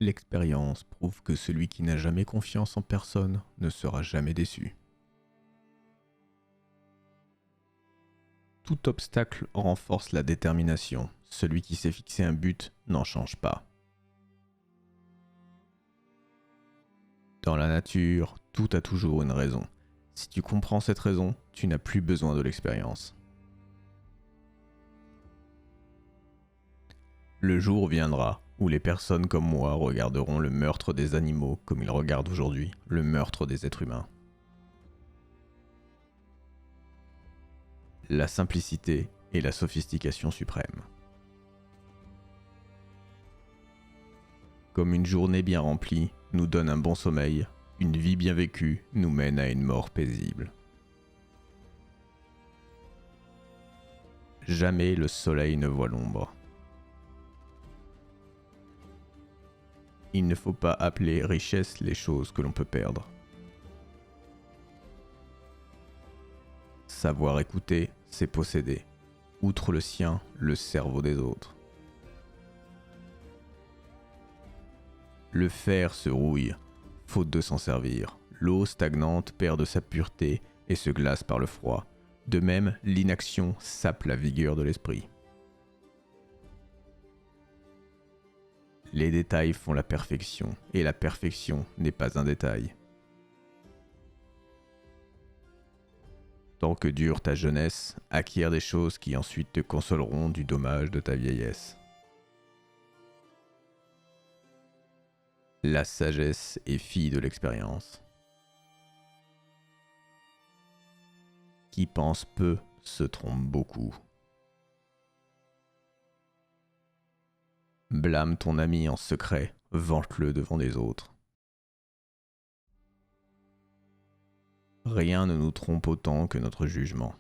L'expérience prouve que celui qui n'a jamais confiance en personne ne sera jamais déçu. Tout obstacle renforce la détermination. Celui qui s'est fixé un but n'en change pas. Dans la nature, tout a toujours une raison. Si tu comprends cette raison, tu n'as plus besoin de l'expérience. Le jour viendra où les personnes comme moi regarderont le meurtre des animaux comme ils regardent aujourd'hui le meurtre des êtres humains. La simplicité est la sophistication suprême. Comme une journée bien remplie nous donne un bon sommeil, une vie bien vécue nous mène à une mort paisible. Jamais le soleil ne voit l'ombre. Il ne faut pas appeler richesse les choses que l'on peut perdre. Savoir écouter, c'est posséder, outre le sien, le cerveau des autres. Le fer se rouille, faute de s'en servir. L'eau stagnante perd de sa pureté et se glace par le froid. De même, l'inaction sape la vigueur de l'esprit. Les détails font la perfection, et la perfection n'est pas un détail. Tant que dure ta jeunesse, acquiert des choses qui ensuite te consoleront du dommage de ta vieillesse. La sagesse est fille de l'expérience. Qui pense peu se trompe beaucoup. Blâme ton ami en secret, vante-le devant les autres. Rien ne nous trompe autant que notre jugement.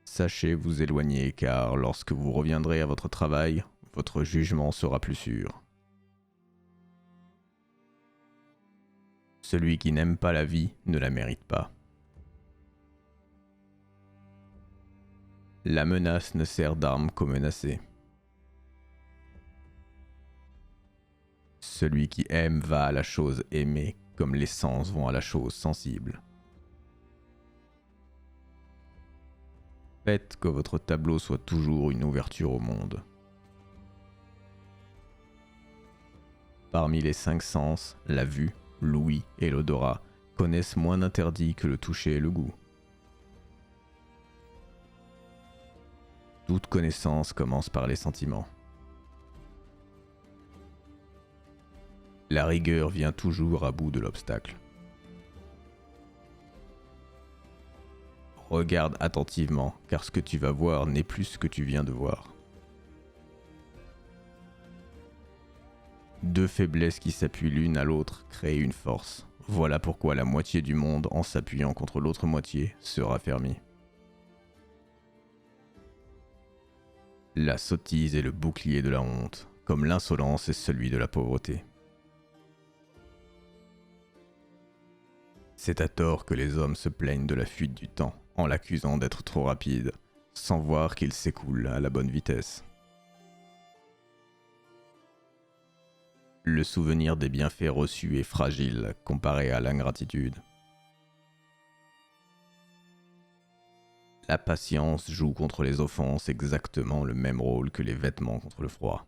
Sachez vous éloigner car lorsque vous reviendrez à votre travail, votre jugement sera plus sûr. Celui qui n'aime pas la vie ne la mérite pas. La menace ne sert d'arme qu'aux menacés. Celui qui aime va à la chose aimée comme les sens vont à la chose sensible. Faites que votre tableau soit toujours une ouverture au monde. Parmi les 5 sens, la vue, l'ouïe et l'odorat connaissent moins d'interdits que le toucher et le goût. Toute connaissance commence par les sentiments. La rigueur vient toujours à bout de l'obstacle. Regarde attentivement, car ce que tu vas voir n'est plus ce que tu viens de voir. Deux faiblesses qui s'appuient l'une à l'autre créent une force. Voilà pourquoi la moitié du monde, en s'appuyant contre l'autre moitié, se raffermit. La sottise est le bouclier de la honte, comme l'insolence est celui de la pauvreté. C'est à tort que les hommes se plaignent de la fuite du temps, en l'accusant d'être trop rapide, sans voir qu'il s'écoule à la bonne vitesse. Le souvenir des bienfaits reçus est fragile comparé à l'ingratitude. La patience joue contre les offenses exactement le même rôle que les vêtements contre le froid.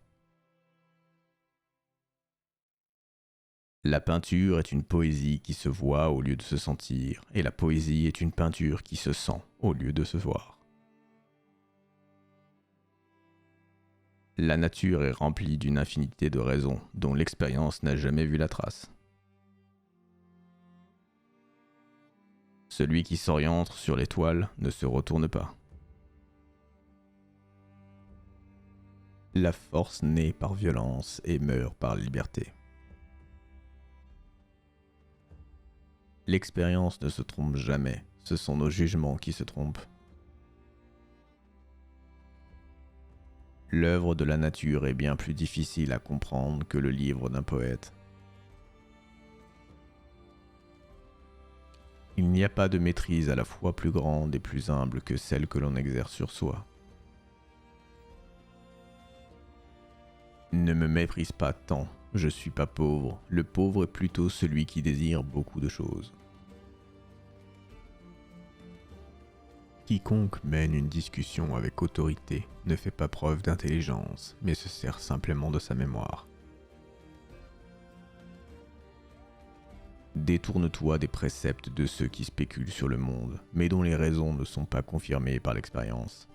La peinture est une poésie qui se voit au lieu de se sentir, et la poésie est une peinture qui se sent au lieu de se voir. La nature est remplie d'une infinité de raisons dont l'expérience n'a jamais vu la trace. Celui qui s'oriente sur l'étoile ne se retourne pas. La force naît par violence et meurt par liberté. L'expérience ne se trompe jamais, ce sont nos jugements qui se trompent. L'œuvre de la nature est bien plus difficile à comprendre que le livre d'un poète. Il n'y a pas de maîtrise à la fois plus grande et plus humble que celle que l'on exerce sur soi. Ne me méprise pas tant, je suis pas pauvre, le pauvre est plutôt celui qui désire beaucoup de choses. Quiconque mène une discussion avec autorité ne fait pas preuve d'intelligence, mais se sert simplement de sa mémoire. Détourne-toi des préceptes de ceux qui spéculent sur le monde, mais dont les raisons ne sont pas confirmées par l'expérience.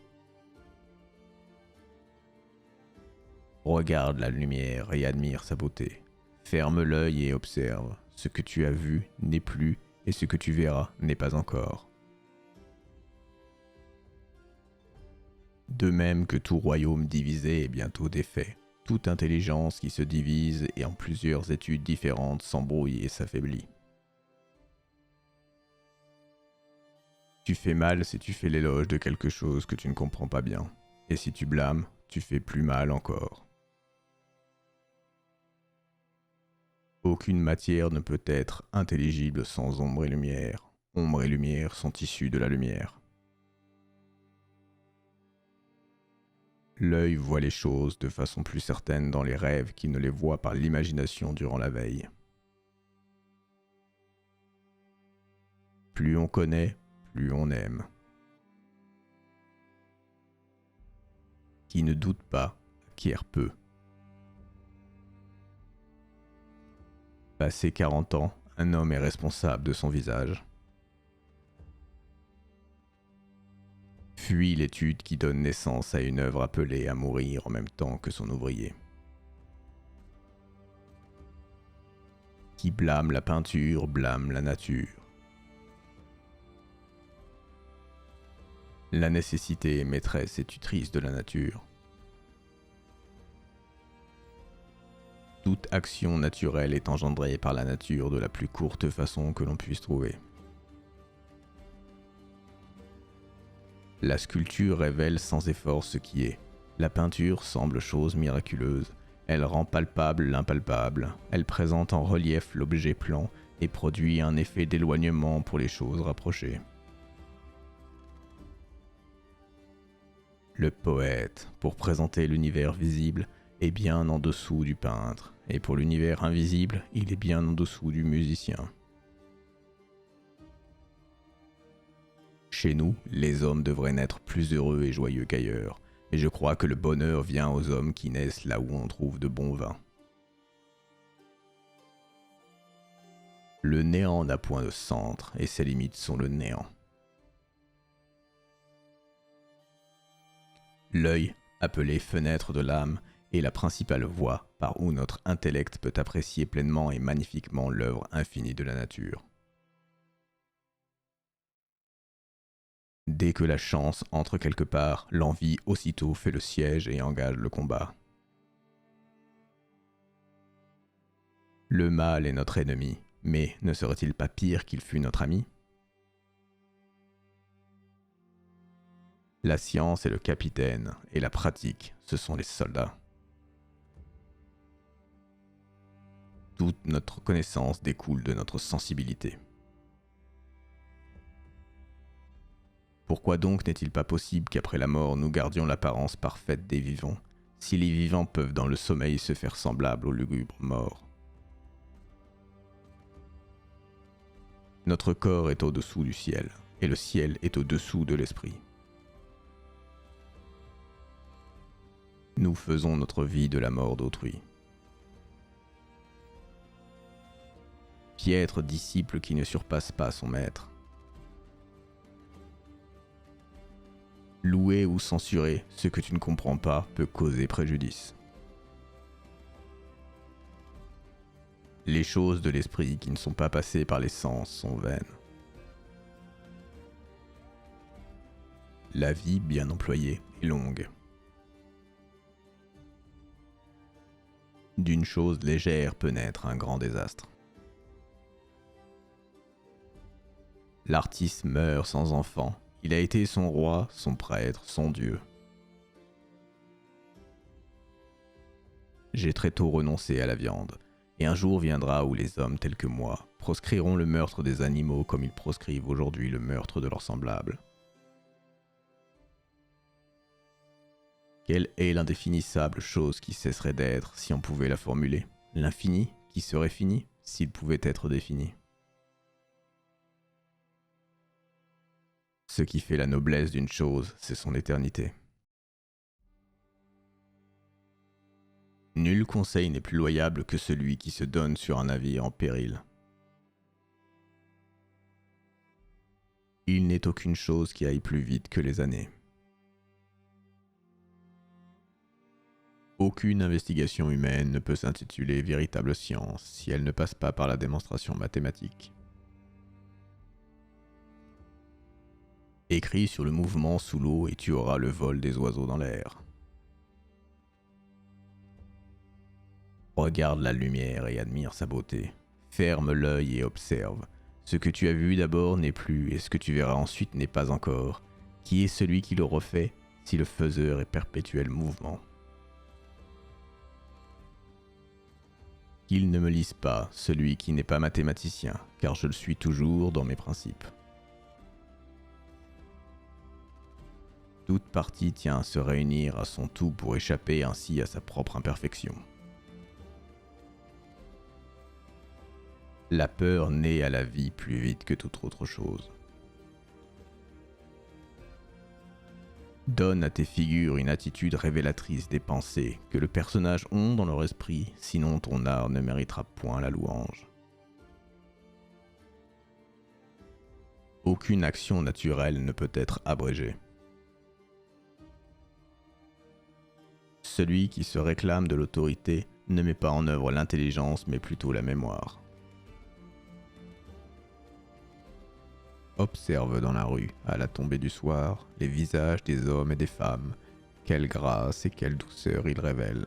Regarde la lumière et admire sa beauté. Ferme l'œil et observe. Ce que tu as vu n'est plus, et ce que tu verras n'est pas encore. De même que tout royaume divisé est bientôt défait, toute intelligence qui se divise et en plusieurs études différentes s'embrouille et s'affaiblit. Tu fais mal si tu fais l'éloge de quelque chose que tu ne comprends pas bien, et si tu blâmes, tu fais plus mal encore. Aucune matière ne peut être intelligible sans ombre et lumière. Ombre et lumière sont issus de la lumière. L'œil voit les choses de façon plus certaine dans les rêves qu'il ne les voit par l'imagination durant la veille. Plus on connaît, plus on aime. Qui ne doute pas, acquiert peu. Passé 40 ans, un homme est responsable de son visage. Fuis l'étude qui donne naissance à une œuvre appelée à mourir en même temps que son ouvrier. Qui blâme la peinture blâme la nature. La nécessité est maîtresse et tutrice de la nature. Toute action naturelle est engendrée par la nature de la plus courte façon que l'on puisse trouver. La sculpture révèle sans effort ce qui est. La peinture semble chose miraculeuse. Elle rend palpable l'impalpable. Elle présente en relief l'objet plan et produit un effet d'éloignement pour les choses rapprochées. Le poète, pour présenter l'univers visible, est bien en dessous du peintre, et pour l'univers invisible, il est bien en dessous du musicien. Chez nous, les hommes devraient naître plus heureux et joyeux qu'ailleurs, et je crois que le bonheur vient aux hommes qui naissent là où on trouve de bons vins. Le néant n'a point de centre, et ses limites sont le néant. L'œil, appelé fenêtre de l'âme, est la principale voie par où notre intellect peut apprécier pleinement et magnifiquement l'œuvre infinie de la nature. Dès que la chance entre quelque part, l'envie aussitôt fait le siège et engage le combat. Le mal est notre ennemi, mais ne serait-il pas pire qu'il fût notre ami ? La science est le capitaine, et la pratique, ce sont les soldats. Toute notre connaissance découle de notre sensibilité. Pourquoi donc n'est-il pas possible qu'après la mort nous gardions l'apparence parfaite des vivants, si les vivants peuvent dans le sommeil se faire semblables aux lugubres morts ? Notre corps est au-dessous du ciel, et le ciel est au-dessous de l'esprit. Nous faisons notre vie de la mort d'autrui. Piètre disciple qui ne surpasse pas son maître. Louer ou censurer ce que tu ne comprends pas peut causer préjudice. Les choses de l'esprit qui ne sont pas passées par les sens sont vaines. La vie bien employée est longue. D'une chose légère peut naître un grand désastre. L'artiste meurt sans enfant. Il a été son roi, son prêtre, son dieu. J'ai très tôt renoncé à la viande, et un jour viendra où les hommes tels que moi proscriront le meurtre des animaux comme ils proscrivent aujourd'hui le meurtre de leurs semblables. Quelle est l'indéfinissable chose qui cesserait d'être si on pouvait la formuler? L'infini qui serait fini s'il pouvait être défini? Ce qui fait la noblesse d'une chose, c'est son éternité. Nul conseil n'est plus loyable que celui qui se donne sur un navire en péril. Il n'est aucune chose qui aille plus vite que les années. Aucune investigation humaine ne peut s'intituler véritable science si elle ne passe pas par la démonstration mathématique. Écris sur le mouvement sous l'eau et tu auras le vol des oiseaux dans l'air. Regarde la lumière et admire sa beauté. Ferme l'œil et observe. Ce que tu as vu d'abord n'est plus, et ce que tu verras ensuite n'est pas encore. Qui est celui qui le refait, si le faiseur est perpétuel mouvement? Qu'il ne me lise pas, celui qui n'est pas mathématicien, car je le suis toujours dans mes principes. Toute partie tient à se réunir à son tout pour échapper ainsi à sa propre imperfection. La peur naît à la vie plus vite que toute autre chose. Donne à tes figures une attitude révélatrice des pensées que le personnage ont dans leur esprit, sinon ton art ne méritera point la louange. Aucune action naturelle ne peut être abrégée. Celui qui se réclame de l'autorité ne met pas en œuvre l'intelligence mais plutôt la mémoire. Observe dans la rue, à la tombée du soir, les visages des hommes et des femmes. Quelle grâce et quelle douceur ils révèlent.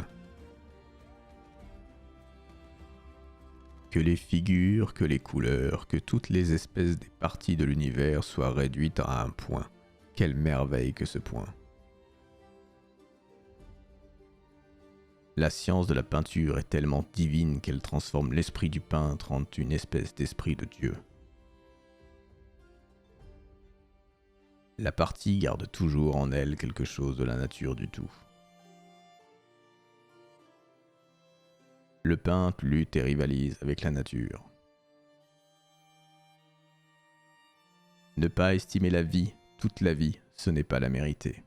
Que les figures, que les couleurs, que toutes les espèces des parties de l'univers soient réduites à un point. Quelle merveille que ce point. La science de la peinture est tellement divine qu'elle transforme l'esprit du peintre en une espèce d'esprit de Dieu. La partie garde toujours en elle quelque chose de la nature du tout. Le peintre lutte et rivalise avec la nature. Ne pas estimer la vie, toute la vie, ce n'est pas la mériter.